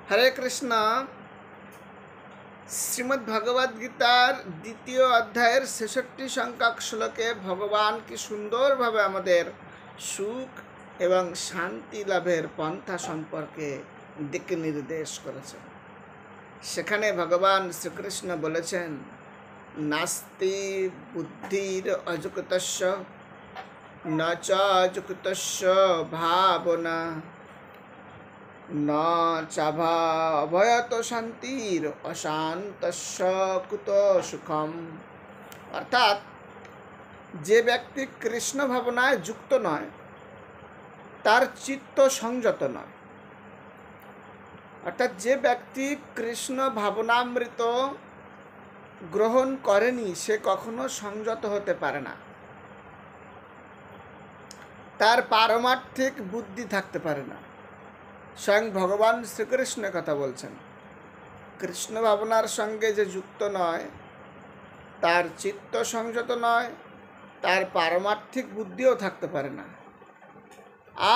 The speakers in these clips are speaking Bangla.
হরে কৃষ্ণ। শ্রীমদ্ ভগবদ গীতার দ্বিতীয় অধ্যায়ের ৬৬ সংখ্যক শ্লোকে ভগবান কি সুন্দরভাবে আমাদের সুখ এবং শান্তি লাভের পন্থা সম্পর্কে দিক নির্দেশ করেছেন। সেখানে ভগবান শ্রীকৃষ্ণ বলেছেন, নাস্তি বুদ্ধির অযুক্তস্য ন চ যুক্তস্য ভাবনা ন চাভা অভয়ত শান্তির অশান্তস্য কুত সুখম। অর্থাৎ যে ব্যক্তি কৃষ্ণ ভাবনায় যুক্ত নয় তার চিত্ত সংযত নয়। অর্থাৎ যে ব্যক্তি কৃষ্ণ ভাবনামৃত গ্রহণ করেনি সে কখনো সংযত হতে পারে না, তার পারমার্থিক বুদ্ধি থাকতে পারে না। স্বয়ং ভগবান শ্রীকৃষ্ণ কথা বলছেন, কৃষ্ণ ভাবনার সঙ্গে যে যুক্ত নয় তার চিত্ত সংযত নয়, তার পারমার্থিক বুদ্ধিও থাকতে পারে না।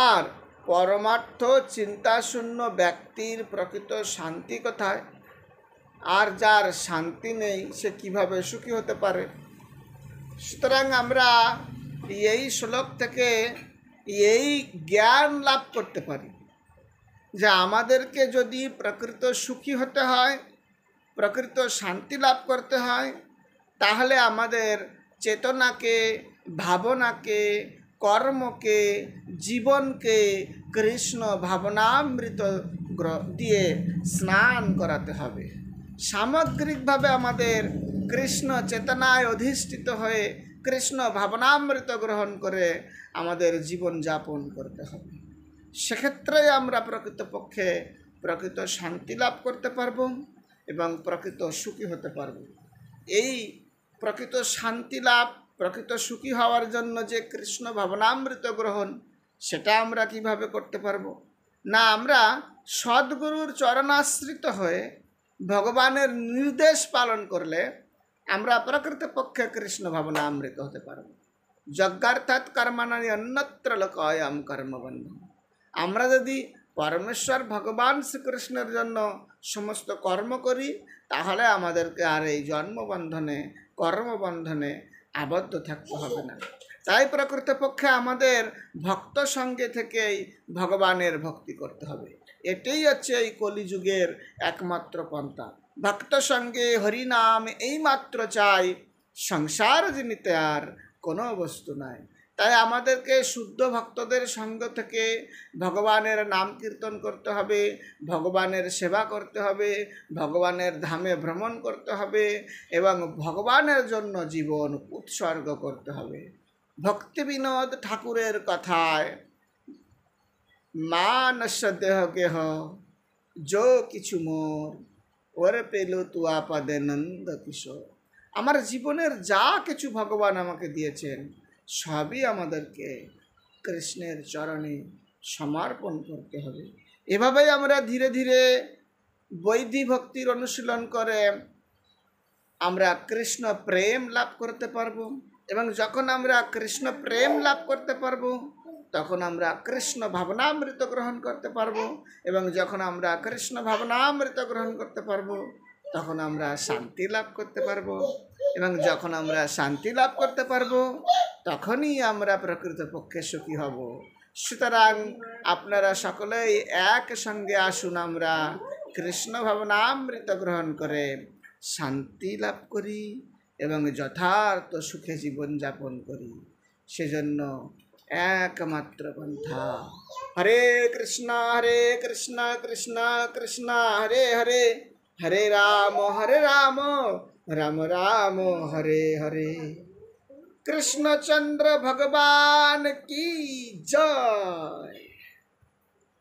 আর পরমার্থ চিন্তাশূন্য ব্যক্তির প্রকৃত শান্তি কোথায়? আর যার শান্তি নেই সে কিভাবে সুখী হতে পারে? সুতরাং আমরা এই শ্লোক থেকে এই জ্ঞান লাভ করতে পারি যে আমাদেরকে যদি প্রকৃত সুখী হতে হয়, প্রকৃত শান্তি লাভ করতে হয়, তাহলে আমাদের চেতনাকে, ভাবনাকে, কর্মকে, জীবনকে কৃষ্ণ ভাবনামৃত দিয়ে স্নান করাতে হবে। সামগ্রিকভাবে আমাদের কৃষ্ণ চেতনায় অধিষ্ঠিত হয়ে কৃষ্ণ ভাবনামৃত গ্রহণ করে আমাদের জীবন যাপন করতে হবে। সেক্ষেত্রে আমরা প্রকৃতপক্ষে প্রকৃত শান্তি লাভ করতে পারব এবং প্রকৃত সুখী হতে পারব। এই প্রকৃত শান্তি লাভ, প্রকৃত সুখী হওয়ার জন্য যে কৃষ্ণ ভাবনামৃত গ্রহণ, সেটা আমরা কিভাবে করতে পারব? না, আমরা সদ্গুরুর চরণাশ্রিত হয়ে ভগবানের নির্দেশ পালন করলে আমরা প্রকৃতপক্ষে কৃষ্ণ ভাবনামৃত হতে পারব। যজ্ঞার্থাৎ কর্মণি অন্যত্র লোকায়াম কর্মবন্ধন। আমরা যদি পরমেশ্বর ভগবান শ্রীকৃষ্ণের জন্য সমস্ত কর্ম করি তাহলে আমাদেরকে আর এই জন্মবন্ধনে, কর্মবন্ধনে আবদ্ধ থাকতে হবে না। তাই প্রকৃতপক্ষে আমাদের ভক্ত সঙ্গে থেকেই ভগবানের ভক্তি করতে হবে। এটাই হচ্ছে এই কলিযুগের একমাত্র পন্থা। ভক্ত সঙ্গে হরিনাম এই মাত্র চাই, সংসার জিনিতে আর কোনো বস্তু নাই। তাই আমাদেরকে শুদ্ধ ভক্তদের সঙ্গ থেকে ভগবানের নাম কীর্তন করতে হবে, ভগবানের সেবা করতে হবে, ভগবানের ধামে ভ্রমণ করতে হবে এবং ভগবানের জন্য জীবন উৎসর্গ করতে হবে। ভক্তি বিনোদ ঠাকুরের কথায়, মানস দেহ গেহ যো কিছু মোর ওরে পেল তুয়া পদে নন্দ কিশোর। আমার জীবনের যা কিছু ভগবান আমাকে দিয়েছেন সবই আমাদেরকে কৃষ্ণের চরণে সমর্পণ করতে হবে। এভাবেই আমরা ধীরে ধীরে বৈধি ভক্তির অনুশীলন করে আমরা কৃষ্ণ প্রেম লাভ করতে পারবো। এবং যখন আমরা কৃষ্ণ প্রেম লাভ করতে পারবো তখন আমরা কৃষ্ণ ভাবনামৃত গ্রহণ করতে পারবো। এবং যখন আমরা কৃষ্ণ ভাবনামৃত গ্রহণ করতে পারবো তখন আমরা শান্তি লাভ করতে পারবো। এবং যখন আমরা শান্তি লাভ করতে পারবো তখনই আমরা প্রকৃতপক্ষে সুখী হব। সুতরাং আপনারা সকলেই একসঙ্গে আসুন, আমরা কৃষ্ণ ভাবনামৃত গ্রহণ করে শান্তি লাভ করি এবং যথার্থ সুখে জীবনযাপন করি। সেজন্য একমাত্র পন্থা হরে কৃষ্ণ কৃষ্ণ কৃষ্ণ হরে হরে, হরে রাম রাম রাম হরে হরে। কৃষ্ণচন্দ্র ভগবান কি জয়।